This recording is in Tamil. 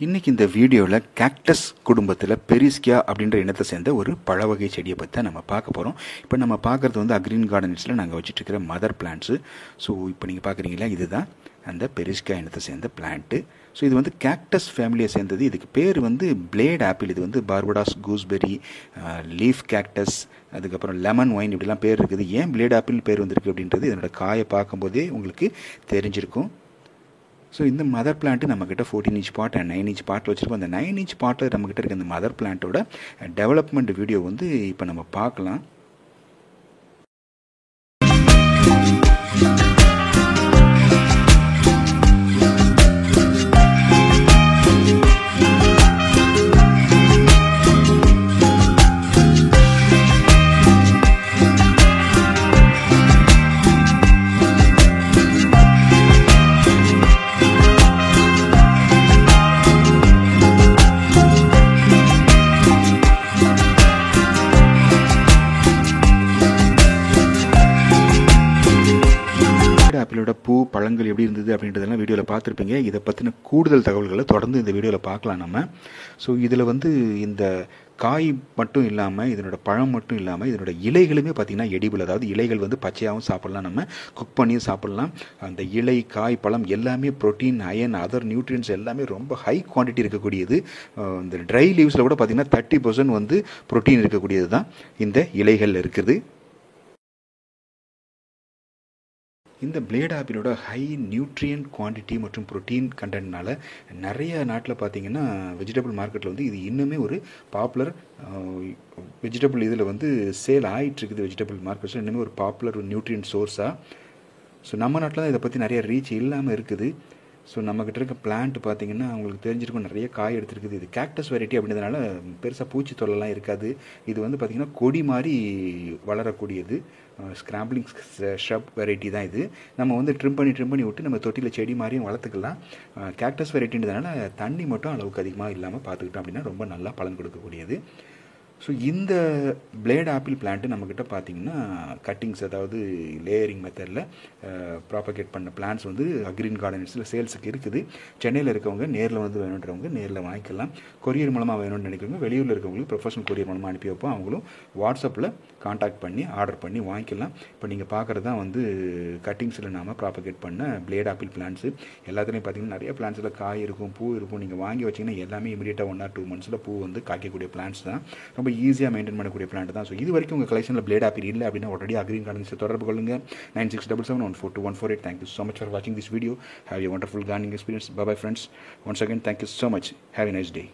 இன்றைக்கி இந்த வீடியோவில் கேக்டஸ் குடும்பத்தில் பெரிஸ்கியா அப்படின்ற இனத்தை சேர்ந்த ஒரு பழ வகை செடியை பற்றி தான் நம்ம பார்க்க போகிறோம். இப்போ நம்ம பார்க்குறது வந்து அக்ரீன் கார்டன்ஸில் நாங்கள் வச்சுட்ருக்கிற மதர் பிளான்ட்ஸு. ஸோ இப்போ நீங்கள் பார்க்குறீங்களா, இதுதான் அந்த பெரிஸ்கியா இனத்தை சேர்ந்த பிளான்ட்டு. ஸோ இது வந்து கேக்டஸ் ஃபேமிலியை சேர்ந்தது. இதுக்கு பேர் வந்து பிளேட் ஆப்பிள். இது வந்து பார்படாஸ் கூஸ்பெரி, லீஃப் கேக்டஸ், அதுக்கப்புறம் லெமன் ஒயின் இப்படிலாம் பேர் இருக்குது. ஏன் பிளேட் ஆப்பிள் பேர் வந்திருக்கு அப்படின்றது இதனோட காயை பார்க்கும்போதே உங்களுக்கு தெரிஞ்சிருக்கும். ஸோ இந்த மதர் பிளான்ட்டு நம்மக்கிட்ட 14 இன்ச் பாட் அண்ட் 9 இன்ச் பாட்டில் வச்சுருக்கோம். அந்த 9 இன்ச் பாட்டில் நம்மக்கிட்ட இருக்க இந்த மதர் பிளான்ட்டோட டெவலப்மெண்ட் வீடியோ வந்து இப்போ நம்ம பார்க்கலாம். ஆப்பிளோட பூ பழங்கள் எப்படி இருந்தது அப்படின்றதெல்லாம் வீடியோவில் பார்த்துருப்பீங்க. இதை பற்றின கூடுதல் தகவல்களை தொடர்ந்து இந்த வீடியோவில் பார்க்கலாம் நம்ம. ஸோ இதில் வந்து இந்த காய் மட்டும் இல்லாமல், இதனோட பழம் மட்டும் இல்லாமல், இதனோட இலைகளுமே பார்த்திங்கன்னா எடிபிள். அதாவது இலைகள் வந்து பச்சையாகவும் சாப்பிட்லாம், நம்ம குக் பண்ணியும் சாப்பிட்லாம். அந்த இலை, காய், பழம் எல்லாமே ப்ரோட்டீன், அயன், அதர் நியூட்ரியன்ஸ் எல்லாமே ரொம்ப ஹை குவான்டிட்டி இருக்கக்கூடியது. இந்த ட்ரை லீவ்ஸில் கூட பார்த்திங்கன்னா 30% வந்து ப்ரோட்டீன் இருக்கக்கூடியது தான் இந்த இலைகள் இருக்குது. இந்த பிளேட் ஆப்பிளோட ஹை நியூட்ரியன்ட் குவான்டிட்டி மற்றும் ப்ரோட்டீன் கண்டென்ட்னால நிறைய நாட்டில் பார்த்தீங்கன்னா வெஜிடபிள் மார்க்கெட்டில் வந்து இது இன்னுமே ஒரு பாப்புலர் வெஜிடபிள் இதில் வந்து சேல் ஆகிட்டுருக்குது. வெஜிடபிள் மார்க்கெட்ஸில் இன்னுமே ஒரு பாப்புலர் நியூட்ரியன்ட் சோர்ஸாக. ஸோ நம்ம நாட்டில் தான் இதை பற்றி நிறைய ரீச் இல்லாமல் இருக்குது. ஸோ நம்மக்கிட்ட இருக்க பிளான்ட் பார்த்திங்கன்னா அவங்களுக்கு தெரிஞ்சிருக்கும், நிறைய காய் எடுத்துருக்குது. இது கேக்டஸ் வெரைட்டி அப்படின்றதுனால பெருசாக பூச்சி தொல்லலாம் இருக்காது. இது வந்து பார்த்திங்கன்னா கொடி மாதிரி வளரக்கூடியது ஸ்க்ராம்பிளிங் ஷ்ரப் வெரைட்டி தான் இது. நம்ம வந்து ட்ரிம் பண்ணி விட்டு நம்ம தொட்டியில் செடி மாதிரியும் வளர்த்துக்கலாம். கேக்டஸ் வெரைட்டின்றதுனால தண்ணி மட்டும் அளவுக்கு அதிகமாக இல்லாமல் பார்த்துக்கிட்டோம் அப்படின்னா ரொம்ப நல்லா பலன் கொடுக்கக்கூடியது. ஸோ இந்த பிளேட் ஆப்பிள் பிளான்ட்டு நம்மக்கிட்ட பார்த்திங்கன்னா கட்டிங்ஸ், அதாவது லேயரிங் மெத்தடில் ப்ராபகேட் பண்ண பிளான்ட்ஸ் வந்து அக்ரீன் கார்டன்ஸில் சேல்ஸுக்கு இருக்குது. சென்னையில் இருக்கவங்க நேரில் வந்து வேணுன்றவங்க நேரில் வாங்கிக்கலாம். கொரியர் மூலமாக வேணும்னு நினைக்கிறவங்க வெளியூரில் இருக்கவங்களுக்கு ப்ரொஃபஷனல் கொரியர் மூலமாக அனுப்பி வைப்போம். அவங்களும் வாட்ஸ்அப்பில் காண்டாக்ட் பண்ணி ஆர்டர் பண்ணி வாங்கிக்கலாம். இப்போ நீங்கள் பார்க்குறது தான் வந்து கட்டிங்ஸில் நாம் ப்ராபகேட் பண்ண பிளேட் ஆப்பிள் பிளான்ட்ஸு. எல்லாத்துலேயும் பார்த்திங்கன்னா நிறைய பிளான்ட்ஸில் காய் இருக்கும், பூ இருக்கும். நீங்கள் வாங்கி வச்சிங்கன்னா எல்லாமே இமீடியட்டாக 1 or 2 months பூ வந்து காய்க்கக்கூடிய பிளான்ட்ஸ் தான். ரொம்ப ஈஸியாக மெயின்டைன் பண்ணக்கூடிய பிளான்ட் தான். ஸோ இது வரைக்கும் உங்கள் கலெக்ஷனில் பிளேட் ஆப்பிள் இல்லை அப்படின்னா உடனே அக்ரீன் கார்டன்ஸை தொடர்பு கொள்ளுங்கள். 9677142148. Thank you so much for watching this video. Have a wonderful gardening experience. Bye bye friends. Once again, thank you so much. Have a nice day.